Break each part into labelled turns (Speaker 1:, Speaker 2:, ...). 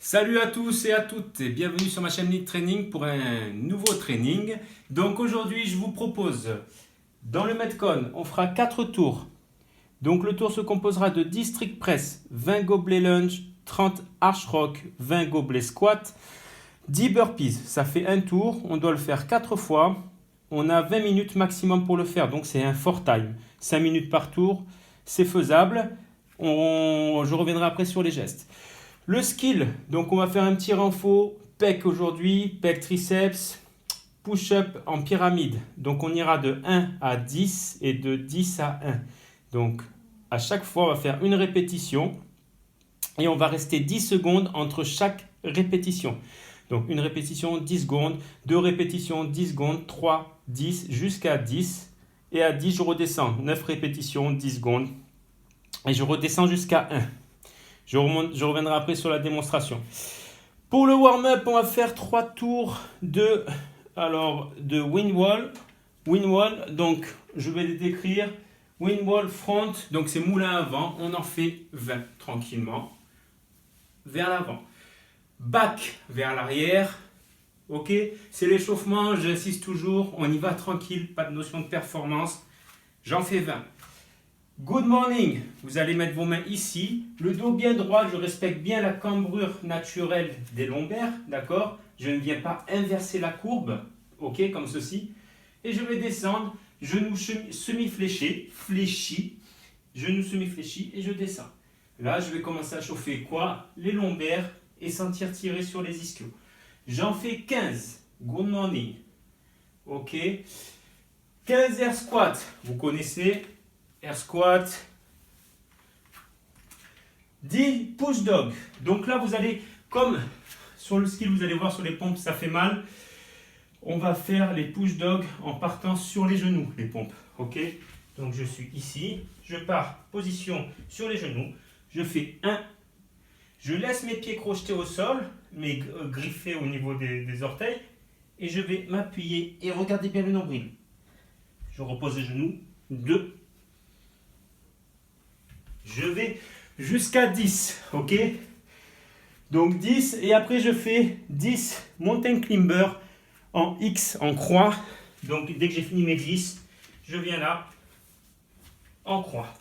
Speaker 1: Salut à tous et à toutes et bienvenue sur ma chaîne Lead Training pour un nouveau training. Donc aujourd'hui je vous propose, dans le Metcon, on fera 4 tours. Donc le tour se composera de 10 strict press, 20 gobelets lunge, 30 arch rock, 20 gobelets squat, 10 burpees. Ça fait un tour, on doit le faire 4 fois. On a 20 minutes maximum pour le faire, donc c'est un fort time. 5 minutes par tour, c'est faisable. Je reviendrai après sur les gestes. Le skill, donc on va faire un petit renfort, pec aujourd'hui, pec triceps, push-up en pyramide. Donc on ira de 1 à 10 et de 10 à 1. Donc à chaque fois on va faire une répétition et on va rester 10 secondes entre chaque répétition. Donc une répétition 10 secondes, deux répétitions 10 secondes, 3, 10 jusqu'à 10. Et à 10 je redescends, 9 répétitions 10 secondes et je redescends jusqu'à 1. Je reviendrai après sur la démonstration. Pour le warm-up, on va faire 3 tours de windwall. Windwall, donc je vais les décrire. Windwall front, donc c'est moulin avant. On en fait 20 tranquillement. Vers l'avant. Back vers l'arrière. Ok, c'est l'échauffement, j'insiste toujours. On y va tranquille, pas de notion de performance. J'en fais 20. Good morning, vous allez mettre vos mains ici, le dos bien droit, je respecte bien la cambrure naturelle des lombaires, d'accord? Je ne viens pas inverser la courbe, ok, comme ceci. Et je vais descendre, genoux semi-fléchis, genoux semi-fléchis et je descends. Là, je vais commencer à chauffer quoi? Les lombaires et sentir tirer sur les ischios. J'en fais 15, good morning, ok? 15 air squat, vous connaissez? Air squat, 10 push dog. Donc là, vous allez, comme sur le skill, vous allez voir sur les pompes, ça fait mal. On va faire les push dog en partant sur les genoux, les pompes. Ok? Donc je suis ici, je pars position sur les genoux, je fais 1. Je laisse mes pieds crochetés au sol, mais griffés au niveau des orteils, et je vais m'appuyer et regardez bien le nombril. Je repose les genoux, 2. Je vais jusqu'à 10, ok? Donc 10 et après je fais 10 mountain climber en X, en croix. Donc dès que j'ai fini mes 10, je viens là, en croix.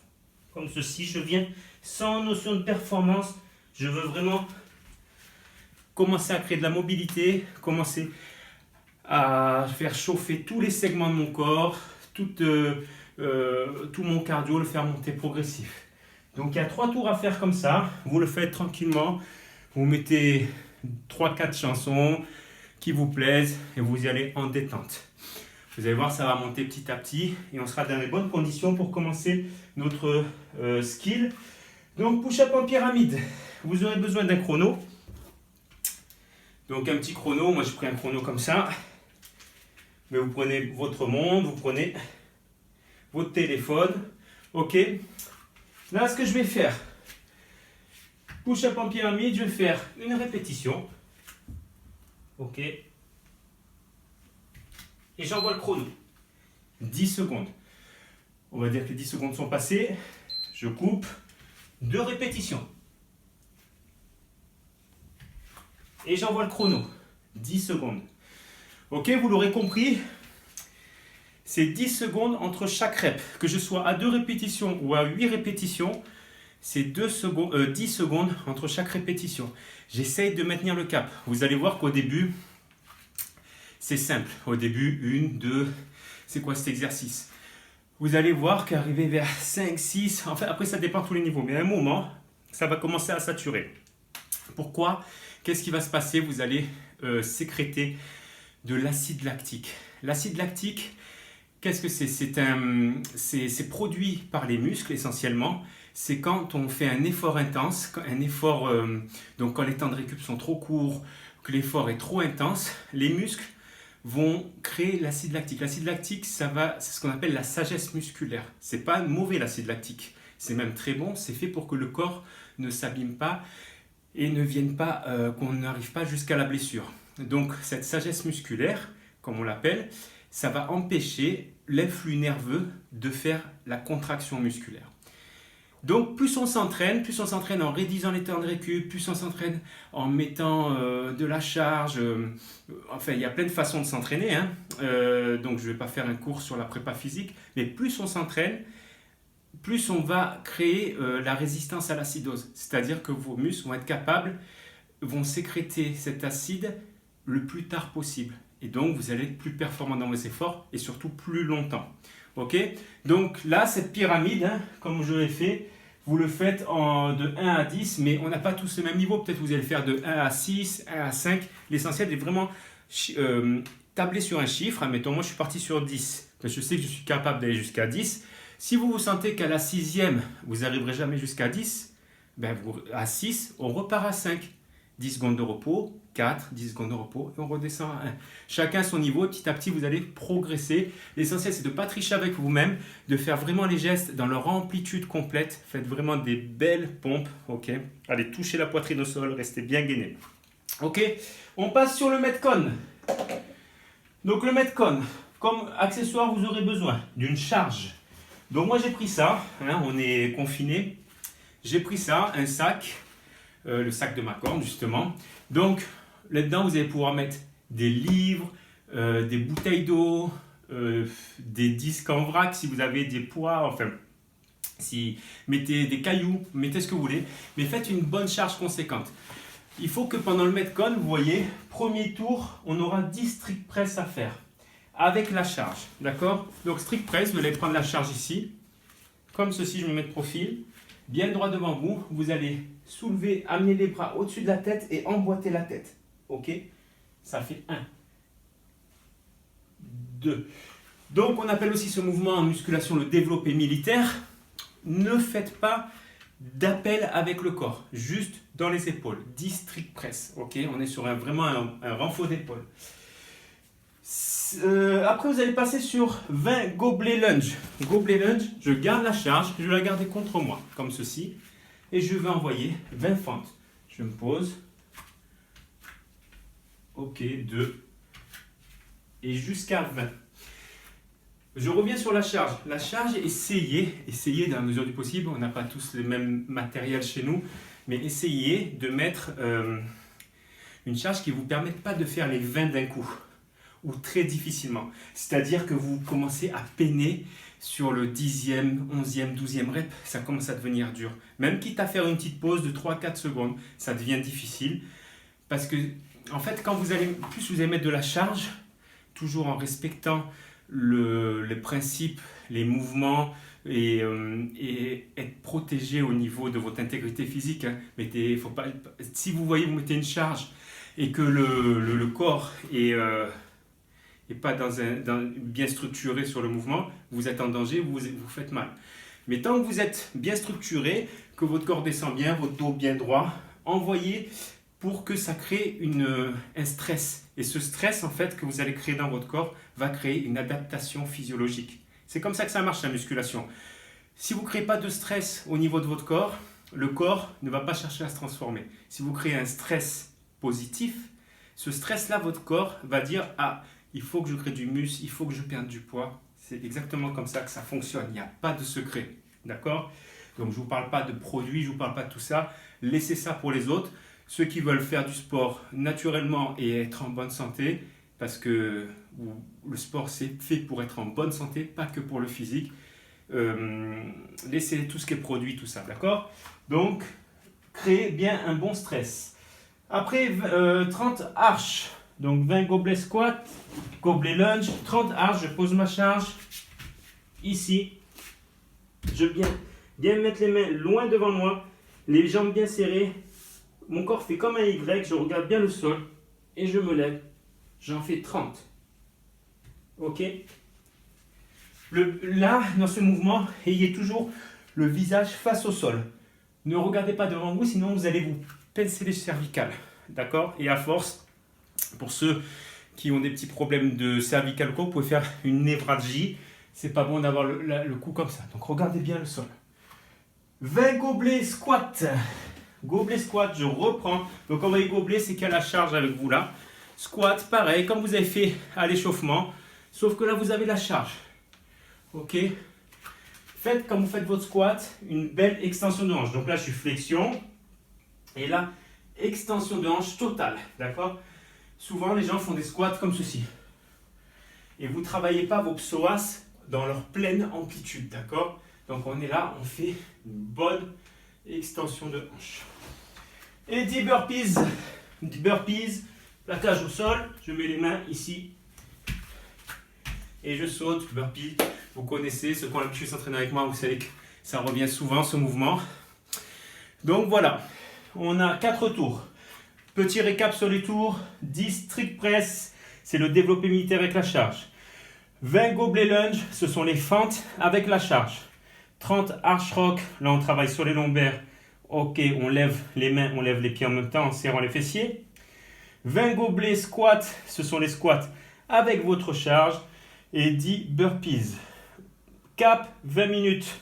Speaker 1: Comme ceci, je viens sans notion de performance. Je veux vraiment commencer à créer de la mobilité, commencer à faire chauffer tous les segments de mon corps, tout mon cardio, le faire monter progressif. Donc il y a 3 tours à faire comme ça, vous le faites tranquillement, vous mettez 3-4 chansons qui vous plaisent et vous y allez en détente. Vous allez voir, ça va monter petit à petit et on sera dans les bonnes conditions pour commencer notre skill. Donc push-up en pyramide, vous aurez besoin d'un chrono. Donc un petit chrono, moi je prends un chrono comme ça, mais vous prenez votre montre, vous prenez votre téléphone, ok. Là, ce que je vais faire, push-up en pyramide, je vais faire une répétition. Ok. Et j'envoie le chrono. 10 secondes. On va dire que les 10 secondes sont passées. Je coupe. 2 répétitions. Et j'envoie le chrono. 10 secondes. Ok, vous l'aurez compris. C'est 10 secondes entre chaque rep. Que je sois à 2 répétitions ou à 8 répétitions, c'est 10 secondes entre chaque répétition. J'essaye de maintenir le cap. Vous allez voir qu'au début, c'est simple. Au début, 1, 2, c'est quoi cet exercice? Vous allez voir qu'arriver vers 5, 6, enfin après ça dépend de tous les niveaux, mais à un moment, ça va commencer à saturer. Pourquoi? Qu'est-ce qui va se passer? Vous allez sécréter de l'acide lactique. L'acide lactique, qu'est-ce que c'est? C'est produit par les muscles essentiellement. C'est quand on fait un effort intense, donc quand les temps de récup sont trop courts, que l'effort est trop intense, les muscles vont créer l'acide lactique. L'acide lactique, c'est ce qu'on appelle la sagesse musculaire. C'est pas mauvais l'acide lactique, c'est même très bon. C'est fait pour que le corps ne s'abîme pas et qu'on n'arrive pas jusqu'à la blessure. Donc cette sagesse musculaire, comme on l'appelle, ça va empêcher l'influx nerveux de faire la contraction musculaire. Donc plus on s'entraîne en réduisant les temps de récup, plus on s'entraîne en mettant de la charge. Enfin, il y a plein de façons de s'entraîner, hein. Donc je ne vais pas faire un cours sur la prépa physique, mais plus on s'entraîne, plus on va créer la résistance à l'acidose. C'est-à-dire que vos muscles vont être capables, vont sécréter cet acide le plus tard possible. Et donc vous allez être plus performant dans vos efforts et surtout plus longtemps. Ok? Donc là, cette pyramide, hein, comme je l'ai fait, vous le faites de 1 à 10, mais on n'a pas tous le même niveau. Peut-être vous allez le faire de 1 à 6, 1 à 5. L'essentiel est vraiment tabler sur un chiffre. Admettons, moi je suis parti sur 10. Je sais que je suis capable d'aller jusqu'à 10. Si vous vous sentez qu'à la 6e, vous n'arriverez jamais jusqu'à 10, ben à 6, on repart à 5. 10 secondes de repos, 4, 10 secondes de repos, et on redescend à 1. Chacun son niveau, petit à petit, vous allez progresser. L'essentiel, c'est de ne pas tricher avec vous-même, de faire vraiment les gestes dans leur amplitude complète. Faites vraiment des belles pompes, ok? Allez, touchez la poitrine au sol, restez bien gainé. Ok? On passe sur le Metcon. Donc le Metcon, comme accessoire, vous aurez besoin d'une charge. Donc moi, j'ai pris ça, hein, on est confiné. J'ai pris ça, un sac. Le sac de ma corde justement. Donc là-dedans vous allez pouvoir mettre des livres, des bouteilles d'eau, des disques en vrac si vous avez des poids, enfin si mettez des cailloux, mettez ce que vous voulez, mais faites une bonne charge conséquente. Il faut que pendant le Metcon, vous voyez, premier tour, on aura 10 strict press à faire avec la charge, d'accord? Donc strict press, vous allez prendre la charge ici, comme ceci, je me mets de profil, bien droit devant vous, vous allez soulever, amener les bras au-dessus de la tête et emboîter la tête. Ok? Ça fait 1, 2. Donc on appelle aussi ce mouvement en musculation le développé militaire. Ne faites pas d'appel avec le corps, juste dans les épaules. 10 strict press. Ok? On est sur vraiment un renfort d'épaule. Après vous allez passer sur 20 gobelets lunge. Gobelet lunge, je garde la charge, je vais la garder contre moi, comme ceci. Et je vais envoyer 20 fentes. Je me pose. Ok, 2. Et jusqu'à 20. Je reviens sur la charge. La charge, essayez dans la mesure du possible, on n'a pas tous le même matériel chez nous, mais essayez de mettre une charge qui ne vous permette pas de faire les 20 d'un coup, ou très difficilement. C'est-à-dire que vous commencez à peiner sur le 10e, 11e, 12e rep, ça commence à devenir dur. Même quitte à faire une petite pause de 3-4 secondes, ça devient difficile. Parce que, en fait, plus vous allez mettre de la charge, toujours en respectant les principes, les mouvements, et être protégé au niveau de votre intégrité physique. Hein. Faut pas, si vous voyez, vous mettez une charge et que le corps est pas bien structuré sur le mouvement, vous êtes en danger, vous faites mal. Mais tant que vous êtes bien structuré, que votre corps descend bien, votre dos bien droit, envoyez pour que ça crée un stress. Et ce stress, en fait, que vous allez créer dans votre corps, va créer une adaptation physiologique. C'est comme ça que ça marche, la musculation. Si vous ne créez pas de stress au niveau de votre corps, le corps ne va pas chercher à se transformer. Si vous créez un stress positif, ce stress-là, votre corps va dire « Ah, il faut que je crée du muscle, il faut que je perde du poids. » C'est exactement comme ça que ça fonctionne. Il n'y a pas de secret. D'accord? Donc, je ne vous parle pas de produits, je ne vous parle pas de tout ça. Laissez ça pour les autres. Ceux qui veulent faire du sport naturellement et être en bonne santé, parce que le sport, c'est fait pour être en bonne santé, pas que pour le physique. Laissez tout ce qui est produit, tout ça. D'accord? Donc, créez bien un bon stress. Après, 30 arches. Donc 20 gobelets squat, gobelet lunge, 30 arches, je pose ma charge ici. Je bien mettre les mains loin devant moi, les jambes bien serrées. Mon corps fait comme un Y, je regarde bien le sol et je me lève. J'en fais 30. Ok? Là, dans ce mouvement, ayez toujours le visage face au sol. Ne regardez pas devant vous, sinon vous allez vous pincer les cervicales. D'accord? Et à force, pour ceux qui ont des petits problèmes de cervical, vous pouvez faire une névralgie. C'est pas bon d'avoir le cou comme ça. Donc regardez bien le sol. 20 gobelets squat. Gobelet squat, je reprends. Donc on va y gobelet, c'est qu'il y a la charge avec vous là. Squat, pareil, comme vous avez fait à l'échauffement. Sauf que là, vous avez la charge. Ok? Faites, quand vous faites votre squat, une belle extension de hanche. Donc là, je suis flexion. Et là, extension de hanche totale. D'accord? Souvent, les gens font des squats comme ceci. Et vous ne travaillez pas vos psoas dans leur pleine amplitude. D'accord? Donc on est là, on fait une bonne extension de hanche. Et 10 burpees. 10 burpees, plaquage au sol. Je mets les mains ici. Et je saute, burpee. Vous connaissez, ceux qui ont l'habitude de s'entraîner avec moi, vous savez que ça revient souvent ce mouvement. Donc voilà, on a 4 tours. Petit récap sur les tours. 10 strict press, c'est le développé militaire avec la charge. 20 gobelets lunge, ce sont les fentes avec la charge. 30 arch rock, là on travaille sur les lombaires. Ok, on lève les mains, on lève les pieds en même temps en serrant les fessiers. 20 gobelets squats, ce sont les squats avec votre charge. Et 10 burpees. Cap, 20 minutes.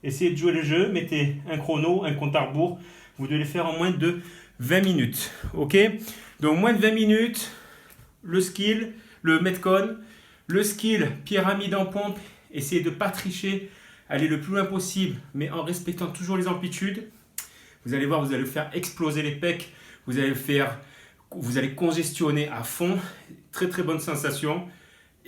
Speaker 1: Essayez de jouer le jeu, mettez un chrono, un compte à rebours. Vous devez le faire en moins de 20 minutes. Ok? Donc moins de 20 minutes, le skill, le metcon, le skill, pyramide en pompe. Essayez de ne pas tricher, allez le plus loin possible, mais en respectant toujours les amplitudes. Vous allez voir, vous allez faire exploser les pecs, vous allez congestionner à fond. Très très bonne sensation.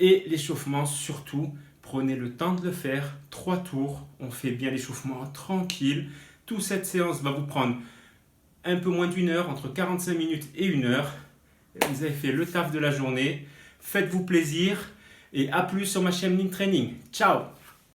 Speaker 1: Et l'échauffement, surtout, prenez le temps de le faire. 3 tours, on fait bien l'échauffement tranquille. Toute cette séance va vous prendre un peu moins d'1 heure, entre 45 minutes et 1 heure. Vous avez fait le taf de la journée. Faites-vous plaisir et à plus sur ma chaîne Link Training. Ciao!